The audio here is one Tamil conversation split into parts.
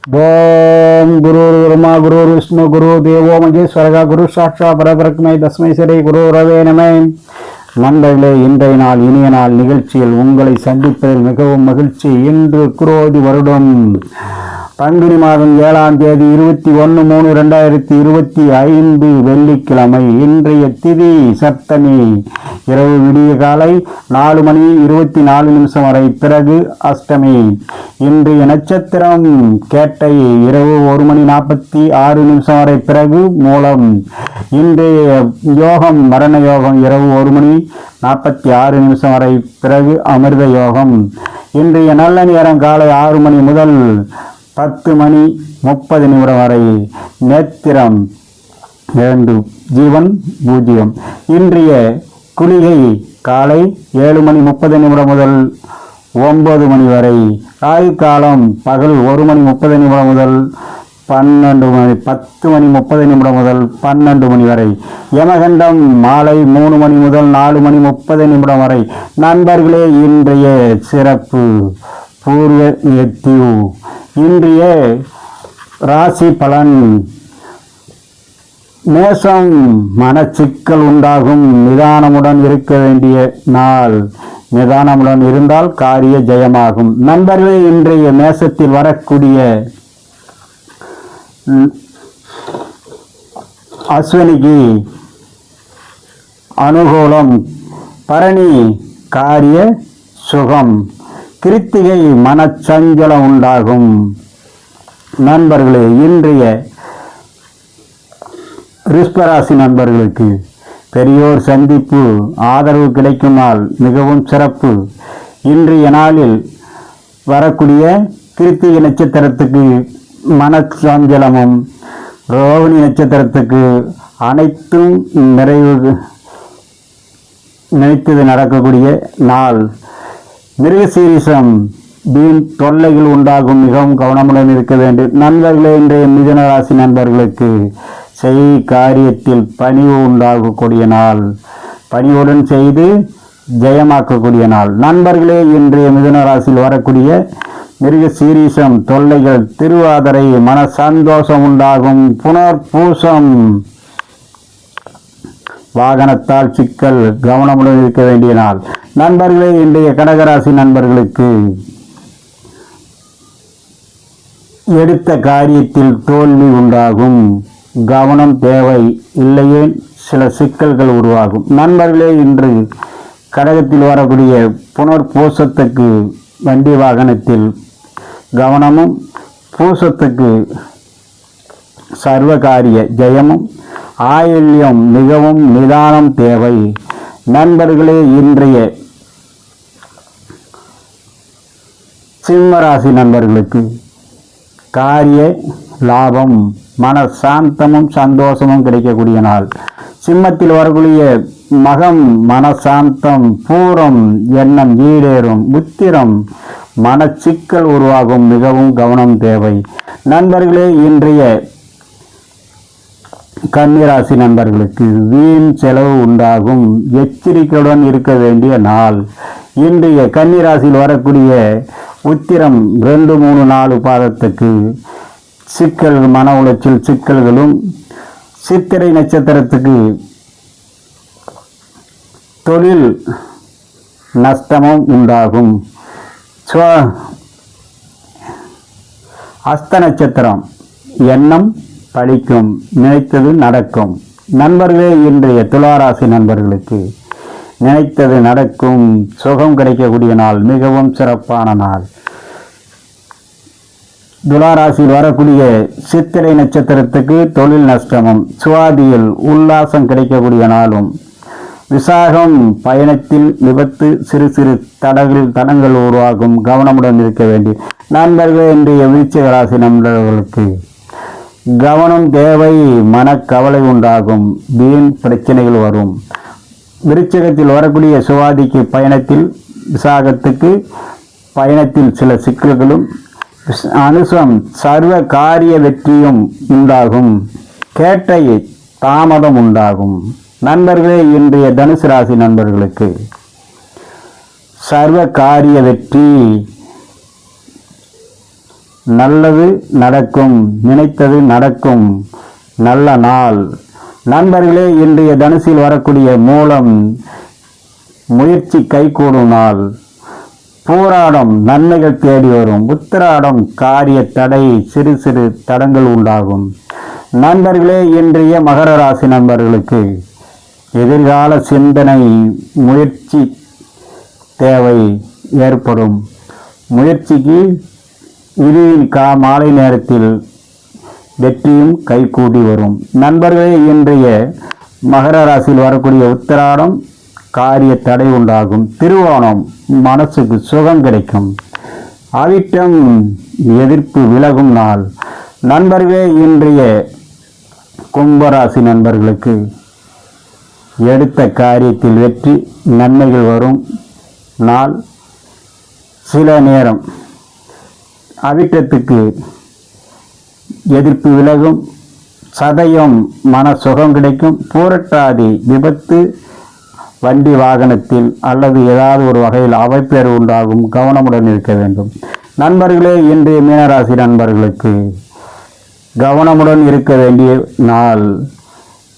ஓம் குரு பிரம்மா குரு விஷ்ணு குரு தேவோ மகேஸ்வரகா குரு சாட்சா பரபிரக்மை தஸ்மை சரி குரு ரவே நம. நண்பர்களே, இன்றைய நாள் இனிய நாள் நிகழ்ச்சியில் உங்களை சந்திப்பதில் மிகவும் மகிழ்ச்சி. இன்று குரோதி வருடம் பங்குனி மாதம் 7ஆம் தேதி 21/3/2025 வெள்ளிக்கிழமை. இன்றைய திதி சப்தமி. இரவு விடிய காலை 4:24 வரை, பிறகு அஷ்டமி. இன்றைய நட்சத்திரம் கேட்டை. இரவு 1:46 வரை, பிறகு மூலம். இன்றைய யோகம் மரண யோகம். இரவு 1:46 வரை, பிறகு அமிர்த யோகம். இன்றைய நல்ல நேரம் காலை 6 மணி முதல் 10:30 வரை. நேத்திரம் 2, ஜீவன் 0. இன்றைய குளிகை காலை 7:30 முதல் 9 மணி வரை. ராகு காலம் பகல் 1:30 முதல் 10:30 முதல் 12 மணி வரை. யமகண்டம் மாலை 3 மணி முதல் 4:30 வரை. நண்பர்களே, இன்றைய சிறப்பு பூர்வ எத்தியு. இன்றைய ராசி பலன். மேஷம், மனச்சிக்கல் உண்டாகும். நிதானமுடன் இருக்க வேண்டிய நாள். நிதானமுடன் இருந்தால் காரிய ஜெயமாகும். நண்பர்களே, இன்றைய மேஷத்தில் வரக்கூடிய அஸ்வினிக்கு அனுகூலம். பரணி காரிய சுகம். கிருத்திகை மனச்சஞ்சலம் உண்டாகும். நண்பர்களே, இன்றைய ரிஷபராசி நண்பர்களுக்கு பெரியோர் சந்திப்பு, ஆதரவு கிடைக்கும் நாள். மிகவும் சிறப்பு. இன்றைய நாளில் வரக்கூடிய கிருத்திகை நட்சத்திரத்துக்கு மனச்சஞ்சலமும், ரோகிணி நட்சத்திரத்துக்கு அனைத்தும் நினைத்தது நடக்கக்கூடிய நாள். மிருகசீரிசம் வீண் தொல்லைகள் உண்டாகும். மிகவும் கவனமுடன் இருக்க வேண்டும். நண்பர்களே, இன்றைய மிதுன ராசி நண்பர்களுக்கு செய் காரியத்தில் பணிவு உண்டாகக்கூடிய நாள். பணிவுடன் செய்து ஜெயமாக்கக்கூடிய நாள். நண்பர்களே, இன்றைய மிதுன ராசியில் வரக்கூடிய மிருகசீரிசம் தொல்லைகள். திருவாதிரை மன சந்தோஷம் உண்டாகும். புனர்பூசம் வாகனத்தால் சிக்கல். கவனமுடன் இருக்க வேண்டிய நாள். நண்பர்களே, இன்றைய கடகராசி நண்பர்களுக்கு எடுத்த காரியத்தில் தோல்வி உண்டாகும். கவனம் தேவை. இல்லையே சில சிக்கல்கள் உருவாகும். நண்பர்களே, இன்று கடகத்தில் வரக்கூடிய புனர்பூசத்துக்கு வண்டி வாகனத்தில் கவனமும், பூசத்துக்கு சர்வகாரிய ஜெயமும், ஆயில்யம் மிகவும் நிதானம் தேவை. நண்பர்களே, இன்றைய சிம்மராசி நண்பர்களுக்கு காரிய லாபம், மன சாந்தமும் சந்தோஷமும் கிடைக்கக்கூடிய நாள். சிம்மத்தில் வரக்கூடிய மகம் மனசாந்தம், பூரம் எண்ணம் ஈடேறும், உத்திரம் மனச்சிக்கல் உருவாகும். மிகவும் கவனம் தேவை. நண்பர்களே, இன்றைய கன்னிராசி நண்பர்களுக்கு வீண் செலவு உண்டாகும். எச்சரிக்கையுடன் இருக்க வேண்டிய நாள். இன்றைய கன்னிராசியில் வரக்கூடிய உத்திரம் 2, 3, 4 பாதத்துக்கு சிக்கல், மன உளைச்சல் சிக்கல்களும். சித்திரை நட்சத்திரத்துக்கு தொழில் நஷ்டமும் உண்டாகும். அஸ்த நட்சத்திரம் எண்ணம் பழிக்கும், நினைத்தது நடக்கும். நண்பர்களே, இன்றைய துளாராசி நண்பர்களுக்கு நினைத்தது நடக்கும். சுகம் கிடைக்கக்கூடிய நாள். மிகவும் சிறப்பான நாள். துளாராசியில் வரக்கூடிய சித்திரை நட்சத்திரத்துக்கு தொழில் நஷ்டமும், சுவாதியில் உல்லாசம் கிடைக்கக்கூடிய நாளும். விசாகம் பயணத்தில் விபத்து, சிறு சிறு தடங்கள் உருவாகும். கவனமுடன் இருக்க வேண்டிய நண்பர்கள். இன்றைய விருச்சிக ராசி நண்பர்களுக்கு கவனம் தேவை. மனக்கவலை உண்டாகும். வீண் பிரச்சனைகள் வரும். விருச்சிகத்தில் வரக்கூடிய சுவாதிக்கு பயணத்தில், விசாகத்துக்கு பயணத்தில் சில சிக்கல்களும், அனுசம் சர்வ காரிய வெற்றியும் உண்டாகும். கேட்டை தாமதம் உண்டாகும். நண்பர்களே, இன்றைய தனுசு ராசி நண்பர்களுக்கு சர்வ காரிய வெற்றி, நல்லது நடக்கும், நினைத்தது நடக்கும். நல்ல நாள். நண்பர்களே, இன்றைய தனுசில் வரக்கூடிய மூலம் முயற்சி கைகூடும் நாள். பூராடம் நன்மைகள் தேடி வரும். உத்திராடம் காரிய தடை, சிறு சிறு தடங்கள் உண்டாகும். நண்பர்களே, இன்றைய மகர ராசி நண்பர்களுக்கு எதிர்கால சிந்தனை, முயற்சி தேவை ஏற்படும். முயற்சிக்கு இறுதியில் மாலை நேரத்தில் வெற்றியும் கைகூடி வரும். நண்பர்களே, இன்றைய மகர ராசியில் வரக்கூடிய உத்திராடம் காரிய தடை உண்டாகும். திருவோணம் மனசுக்கு சுகம் கிடைக்கும். அவிட்டம் எதிர்ப்பு விலகும் நாள். நண்பர்களே, இன்றைய கும்பராசி நண்பர்களுக்கு எடுத்த காரியத்தில் வெற்றி, நன்மைகள் வரும் நாள். சில நேரம் அவிட்டத்துக்கு எதிர்ப்பு விலகும். சதயம் மன சுகம் கிடைக்கும். பூரட்டாதி விபத்து, வண்டி வாகனத்தில் அல்லது ஏதாவது ஒரு வகையில் அவப்பேறு உண்டாகும். கவனமுடன் இருக்க வேண்டும். நண்பர்களே, இன்றைய மீனராசி நண்பர்களுக்கு கவனமுடன் இருக்க வேண்டிய நாள்.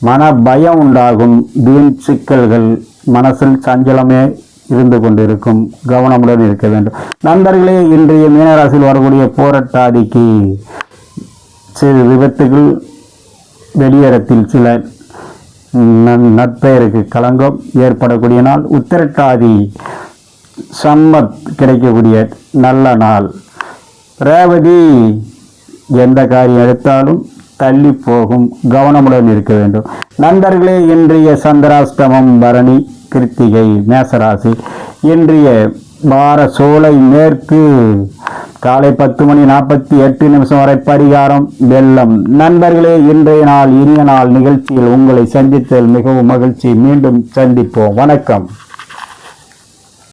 மன பயம் உண்டாகும். வீண் சிக்கல்கள், மனசில் சஞ்சலமே இருந்து கொண்டிருக்கும். கவனமுடன் இருக்க வேண்டும். நண்பர்களே, இன்றைய மீனராசியில் வரக்கூடிய போராட்டாதிக்கு சிறு விபத்துகள், வெளியிடத்தில் சில நற்பெயருக்கு களங்கம் ஏற்படக்கூடிய நாள். உத்திரட்டாதி சம்மத் கிடைக்கக்கூடிய நல்ல நாள். ரேவதி எந்த காரியம் எடுத்தாலும் தள்ளி போகும். கவனமுடன் இருக்க வேண்டும். நண்பர்களே, இன்றைய சந்திராஷ்டமம் பரணி, கிருத்திகை, மேசராசி. இன்றைய வார சோலை மேற்கு காலை 10:48 வரை பரிகாரம் வெள்ளம். நண்பர்களே, இன்றைய நாள் இனிய நாள் நிகழ்ச்சியில் உங்களை சந்தித்ததில் மிகவும் மகிழ்ச்சி. மீண்டும் சந்திப்போம். வணக்கம்.